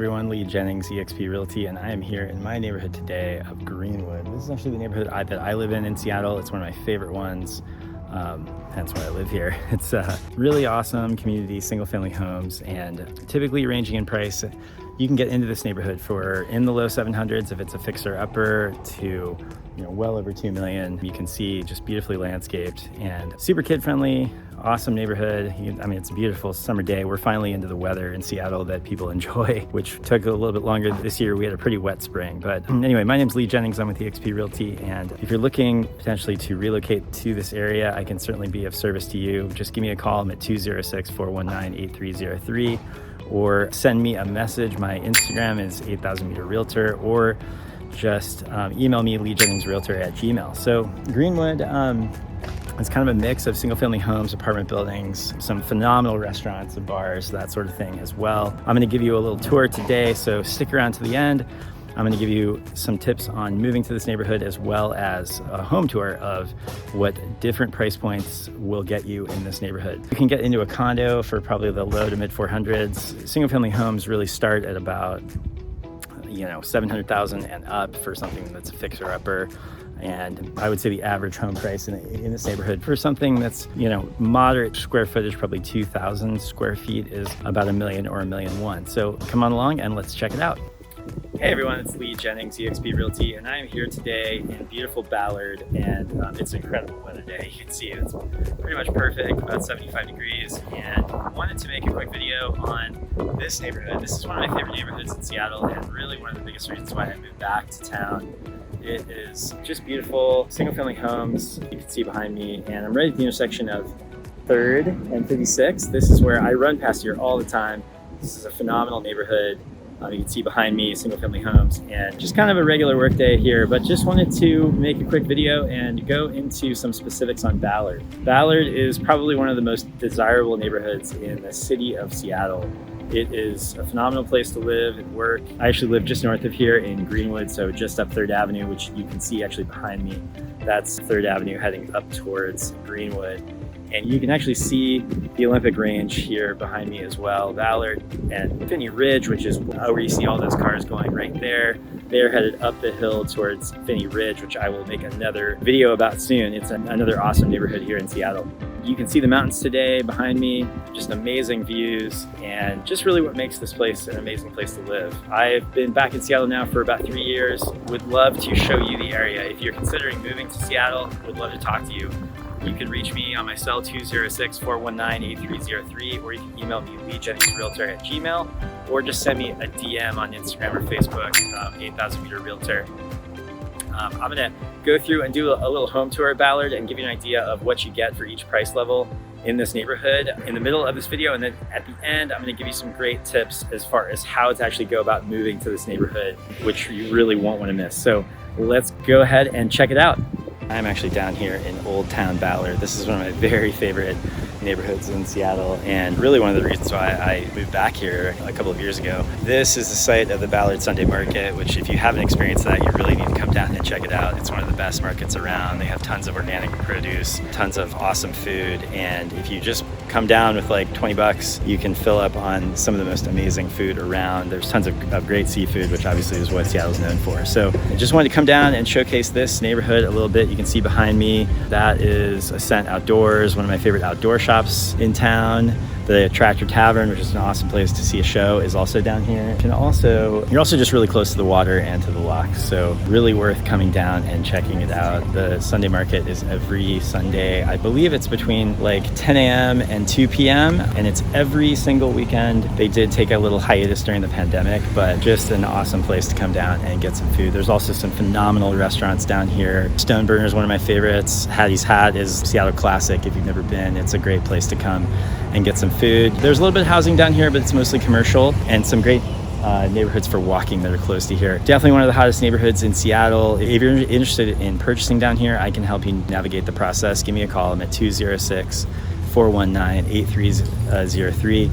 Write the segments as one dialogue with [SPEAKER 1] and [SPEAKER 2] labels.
[SPEAKER 1] everyone, Lee Jennings, eXp Realty, and I am here in my neighborhood today of Greenwood. This is actually the neighborhood that I live in Seattle. It's one of my favorite ones, hence why I live here. It's a really awesome community, single family homes, and typically ranging in price. You can get into this neighborhood for in the low 700s if it's a fixer upper to well over 2 million. You can see just beautifully landscaped and super kid friendly, awesome neighborhood. I mean, it's a beautiful summer day. We're finally into the weather in Seattle that people enjoy, which took a little bit longer this year. We had a pretty wet spring, but anyway, my name's Lee Jennings. I'm with eXp Realty, and if you're looking potentially to relocate to this area, I can certainly be of service to you. Just give me a call. I'm at 206-419-8303. or send me a message. My Instagram is 8000 meter realtor, or just email me leejenningsrealtor@gmail.com. So Greenwood is kind of a mix of single family homes, apartment buildings, some phenomenal restaurants and bars, that sort of thing as well. I'm going to give you a little tour today, so stick around to the end. I'm going to give you some tips on moving to this neighborhood, as well as a home tour of what different price points will get you in this neighborhood. You can get into a condo for probably the low to mid 400s. Single family homes really start at about 700,000 and up for something that's a fixer upper. And I would say the average home price in this neighborhood for something that's, moderate square footage, probably 2,000 square feet, is about $1 million or $1.1 million. So come on along and let's check it out. Hey everyone, it's Lee Jennings, eXp Realty, and I am here today in beautiful Ballard, and it's an incredible weather day. You can see it's pretty much perfect, about 75 degrees, and I wanted to make a quick video on this neighborhood. This is one of my favorite neighborhoods in Seattle, and really one of the biggest reasons why I moved back to town. It is just beautiful, single family homes, you can see behind me, and I'm right at the intersection of 3rd and 56th. This is where I run past here all the time. This is a phenomenal neighborhood. You can see behind me single family homes, and just kind of a regular work day here, but just wanted to make a quick video and go into some specifics on Ballard. Ballard is probably one of the most desirable neighborhoods in the city of Seattle. It is a phenomenal place to live and work. I actually live just north of here in Greenwood, so just up 3rd Avenue, which you can see actually behind me. That's 3rd Avenue heading up towards Greenwood. And you can actually see the Olympic range here behind me as well. Ballard and Finney Ridge, which is where you see all those cars going right there. They're headed up the hill towards Finney Ridge, which I will make another video about soon. It's another awesome neighborhood here in Seattle. You can see the mountains today behind me, just amazing views, and just really what makes this place an amazing place to live. I've been back in Seattle now for about 3 years. Would love to show you the area. If you're considering moving to Seattle, would love to talk to you. You can reach me on my cell 206-419-8303, or you can email me leejenningsrealtor@gmail.com, or just send me a DM on Instagram or Facebook, 8000 meter realtor. I'm going to go through and do a little home tour of Ballard and give you an idea of what you get for each price level in this neighborhood in the middle of this video, and then at the end I'm going to give you some great tips as far as how to actually go about moving to this neighborhood, which you really won't want to miss. So let's go ahead and check it out. I'm actually down here in Old Town Ballard. This is one of my very favorite neighborhoods in Seattle, and really one of the reasons why I moved back here a couple of years ago. This is the site of the Ballard Sunday Market, which if you haven't experienced that, you really need to come down and check it out. It's one of the best markets around. They have tons of organic produce, tons of awesome food, and if you just come down with like 20 bucks, you can fill up on some of the most amazing food around. There's tons of great seafood, which obviously is what Seattle's known for. So I just wanted to come down and showcase this neighborhood a little bit. You can see behind me, that is Ascent Outdoors, one of my favorite outdoor shops in town. The Tractor Tavern, which is an awesome place to see a show, is also down here. You're also just really close to the water and to the lock, so really worth coming down and checking it out. The Sunday market is every Sunday. I believe it's between like 10 a.m. and 2 p.m. and it's every single weekend. They did take a little hiatus during the pandemic, but just an awesome place to come down and get some food. There's also some phenomenal restaurants down here. Stoneburner is one of my favorites. Hattie's Hat is Seattle classic. If you've never been, it's a great place to come and get some food. There's a little bit of housing down here, but it's mostly commercial, and some great neighborhoods for walking that are close to here. Definitely one of the hottest neighborhoods in Seattle. If you're interested in purchasing down here, I can help you navigate the process. Give me a call. I'm at 206-419-8303.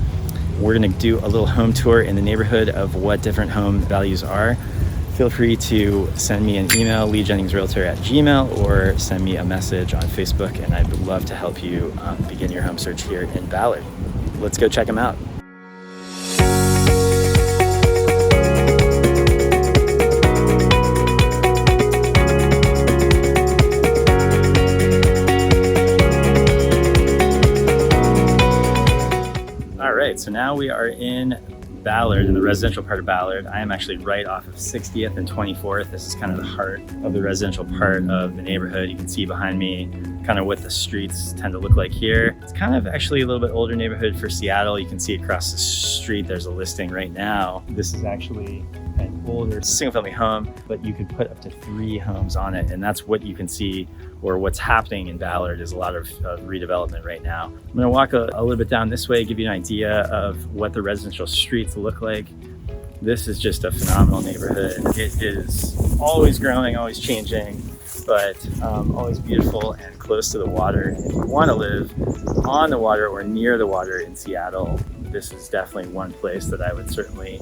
[SPEAKER 1] We're going to do a little home tour in the neighborhood of what different home values are. Feel free to send me an email, leejenningsrealtor@gmail.com, or send me a message on Facebook, and I'd love to help you begin your home search here in Ballard. Let's go check them out. right, so now we are in Ballard, in the residential part of Ballard. I am actually right off of 60th and 24th. This is kind of the heart of the residential part of the neighborhood. You can see behind me kind of what the streets tend to look like here. It's kind of actually a little bit older neighborhood for Seattle. You can see across the street, there's a listing right now. This is actually an older single family home, but you could put up to 3 homes on it. And that's what you can see, or what's happening in Ballard is a lot of redevelopment right now. I'm gonna walk a little bit down this way, give you an idea of what the residential streets look like. This is just a phenomenal neighborhood. It is always growing, always changing, but always beautiful and close to the water. And if you wanna live on the water or near the water in Seattle, this is definitely one place that I would certainly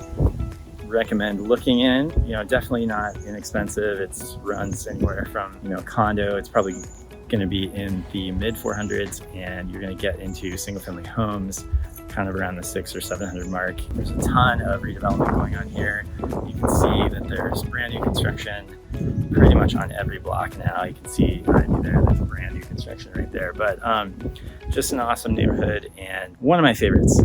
[SPEAKER 1] recommend looking in. Definitely not inexpensive. It runs anywhere from, condo, it's probably going to be in the mid 400s, and you're going to get into single family homes kind of around the 600 or 700 mark. There's a ton of redevelopment going on here. You can see that there's brand new construction pretty much on every block now. You can see behind me there's brand new construction right there. But just an awesome neighborhood, and one of my favorites.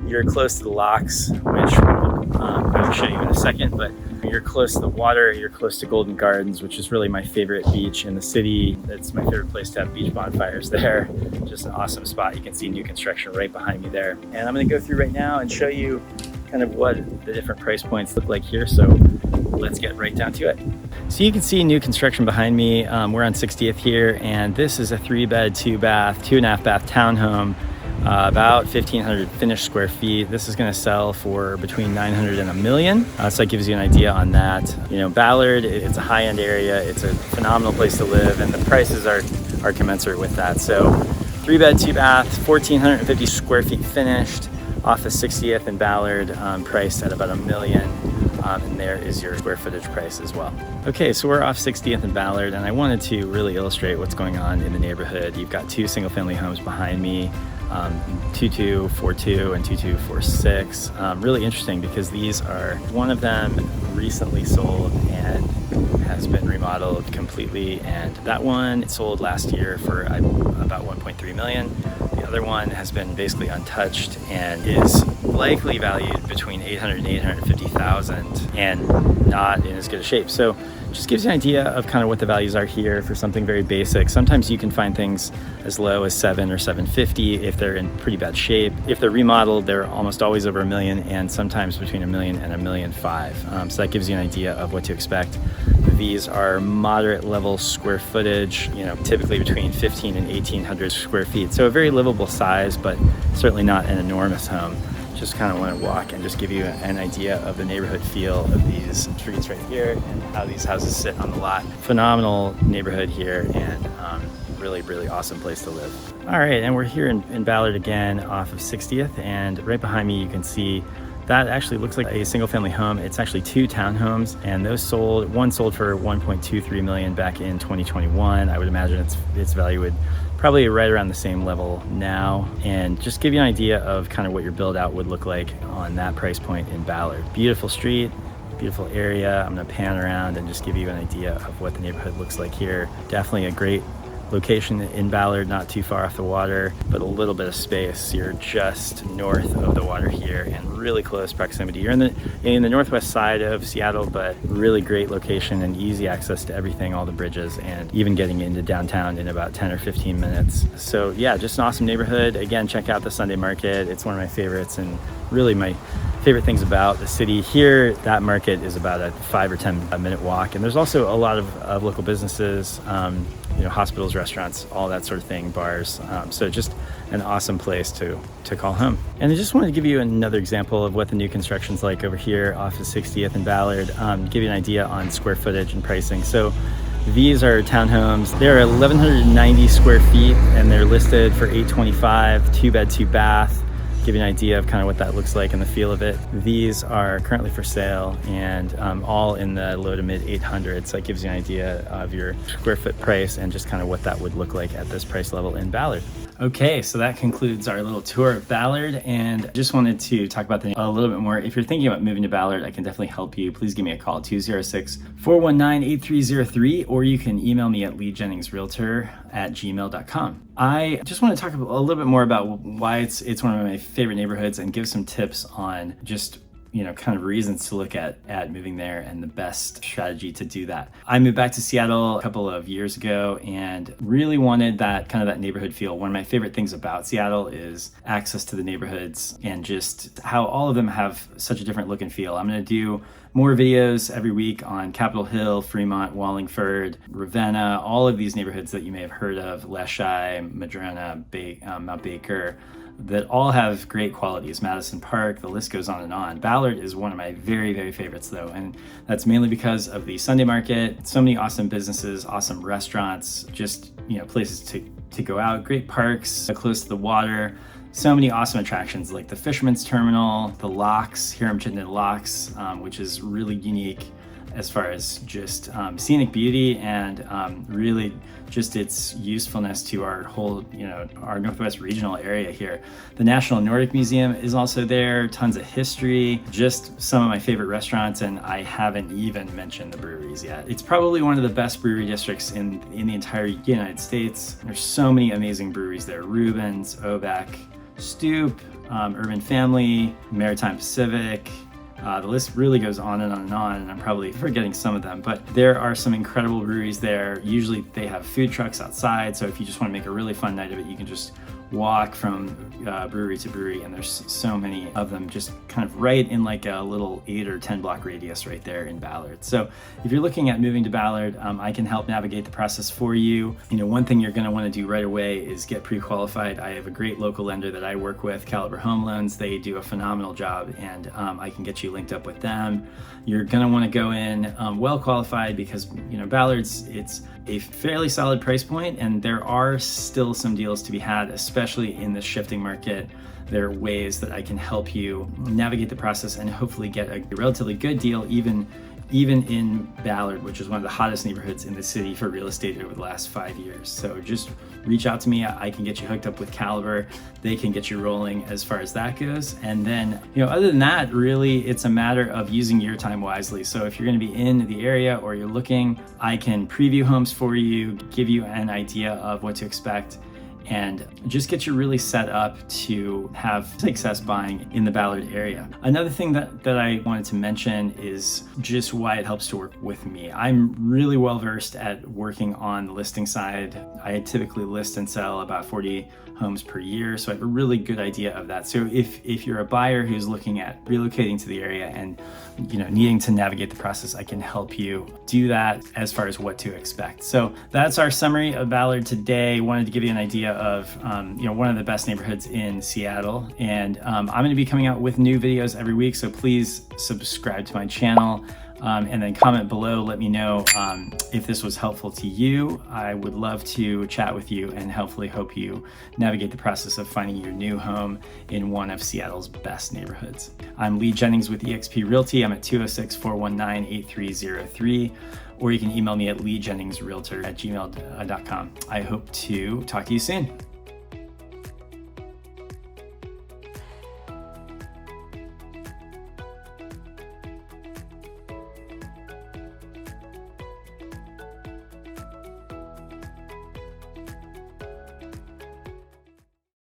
[SPEAKER 1] You're close to the locks, which I will show you in a second, but you're close to the water, you're close to Golden Gardens, which is really my favorite beach in the city. It's my favorite place to have beach bonfires there. Just an awesome spot. You can see new construction right behind me there. And I'm gonna go through right now and show you kind of what the different price points look like here. So let's get right down to it. So you can see new construction behind me. We're on 60th here, and this is a 3-bed, 2-bath, 2.5-bath townhome. About 1,500 finished square feet. This is going to sell for between 900 and $1 million. So that gives you an idea on that. Ballard, it's a high-end area. It's a phenomenal place to live, and the prices are commensurate with that. So 3-bed, 2-bath, 1,450 square feet finished off of 60th in Ballard, priced at about $1 million. And there is your square footage price as well. Okay, so we're off 60th and Ballard, and I wanted to really illustrate what's going on in the neighborhood. You've got 2 single-family homes behind me, 2242 and 2246. Really interesting because one of them recently sold and has been remodeled completely, and that one sold last year for about 1.3 million. The other one has been basically untouched and is likely valued between 800 and 850,000 and not in as good a shape. So just gives you an idea of kind of what the values are here for something very basic. Sometimes you can find things as low as 7 or 750 if they're in pretty bad shape. If they're remodeled, they're almost always over $1 million, and sometimes between $1 million and $1.5 million. So that gives you an idea of what to expect. These are moderate level square footage, typically between 15 and 1,800 square feet. So a very livable size, but certainly not an enormous home. Just kind of want to walk and just give you an idea of the neighborhood feel of these streets right here and how these houses sit on the lot. Phenomenal neighborhood here, and really, really awesome place to live. All right, and we're here in Ballard again off of 60th, and right behind me you can see that actually looks like a single family home. It's actually 2 townhomes, and one sold for 1.23 million back in 2021. I would imagine its value would probably right around the same level now, and just give you an idea of kind of what your build out would look like on that price point in Ballard. Beautiful street, beautiful area. I'm gonna pan around and just give you an idea of what the neighborhood looks like here. Definitely a great location in Ballard, not too far off the water, but a little bit of space. You're just north of the water here and really close proximity. You're in the northwest side of Seattle, but really great location and easy access to everything, all the bridges, and even getting into downtown in about 10 or 15 minutes. So yeah, just an awesome neighborhood. Again, check out the Sunday market. It's one of my favorites, and really my favorite things about the city here. That market is about a 5 or 10 minute walk, and there's also a lot of local businesses, hospitals, restaurants, all that sort of thing, bars. So just an awesome place to call home. And I just wanted to give you another example of what the new construction's like over here off of 60th and Ballard, give you an idea on square footage and pricing. So these are townhomes. They're 1,190 square feet, and they're listed for $825, 2-bed, 2-bath. Give you an idea of kind of what that looks like and the feel of it. These are currently for sale, and all in the low to mid 800s. So that gives you an idea of your square foot price and just kind of what that would look like at this price level in Ballard. Okay, so that concludes our little tour of Ballard, and just wanted to talk about a little bit more. If you're thinking about moving to Ballard, I can definitely help you. Please give me a call, 206-419-8303, or you can email me at leejenningsrealtor@gmail.com. I just want to talk a little bit more about why it's one of my favorite neighborhoods and give some tips on just kind of reasons to look at moving there and the best strategy to do that. I moved back to Seattle a couple of years ago and really wanted that neighborhood feel. One of my favorite things about Seattle is access to the neighborhoods and just how all of them have such a different look and feel. I'm going to do more videos every week on Capitol Hill, Fremont, Wallingford, Ravenna, all of these neighborhoods that you may have heard of, Leschi, Madrona, Mount Baker, that all have great qualities. Madison Park, the list goes on and on. Ballard is one of my very, very favorites though, and that's mainly because of the Sunday market, so many awesome businesses, awesome restaurants, just places to go out, great parks close to the water, so many awesome attractions like the Fisherman's Terminal, the locks, Hiram Chittenden Locks, which is really unique as far as just scenic beauty and really just its usefulness to our whole, our Northwest regional area here. The National Nordic Museum is also there, tons of history, just some of my favorite restaurants, and I haven't even mentioned the breweries yet. It's probably one of the best brewery districts in the entire United States. There's so many amazing breweries there: Reuben's, Obeck, Stoop, Urban Family, Maritime Pacific. The list really goes on and on and on, and I'm probably forgetting some of them, but there are some incredible breweries there. Usually they have food trucks outside, so if you just want to make a really fun night of it, you can just walk from brewery to brewery, and there's so many of them just kind of right in like a little 8 or 10 block radius right there in Ballard. So if you're looking at moving to Ballard, I can help navigate the process for you. One thing you're going to want to do right away is get pre-qualified. I have a great local lender that I work with, Caliber Home Loans. They do a phenomenal job, and I can get you linked up with them. You're going to want to go in well qualified because Ballard's, it's a fairly solid price point, and there are still some deals to be had, especially in the shifting market. There are ways that I can help you navigate the process and hopefully get a relatively good deal even in Ballard, which is one of the hottest neighborhoods in the city for real estate over the last 5 years. So just reach out to me. I can get you hooked up with Caliber. They can get you rolling as far as that goes. And then, other than that, really, it's a matter of using your time wisely. So if you're going to be in the area or you're looking, I can preview homes for you, give you an idea of what to expect, and just get you really set up to have success buying in the Ballard area. Another thing that I wanted to mention is just why it helps to work with me. I'm really well versed at working on the listing side. I typically list and sell about 40 homes per year, so I have a really good idea of that. So if you're a buyer who's looking at relocating to the area and needing to navigate the process, I can help you do that as far as what to expect. So that's our summary of Ballard today. Wanted to give you an idea of one of the best neighborhoods in Seattle, and I'm going to be coming out with new videos every week, so please subscribe to my channel. And then comment below, let me know if this was helpful to you. I would love to chat with you and hopefully help you navigate the process of finding your new home in one of Seattle's best neighborhoods. I'm Lee Jennings with eXp Realty. I'm at 206-419-8303, or you can email me at leejenningsrealtor@gmail.com. I hope to talk to you soon.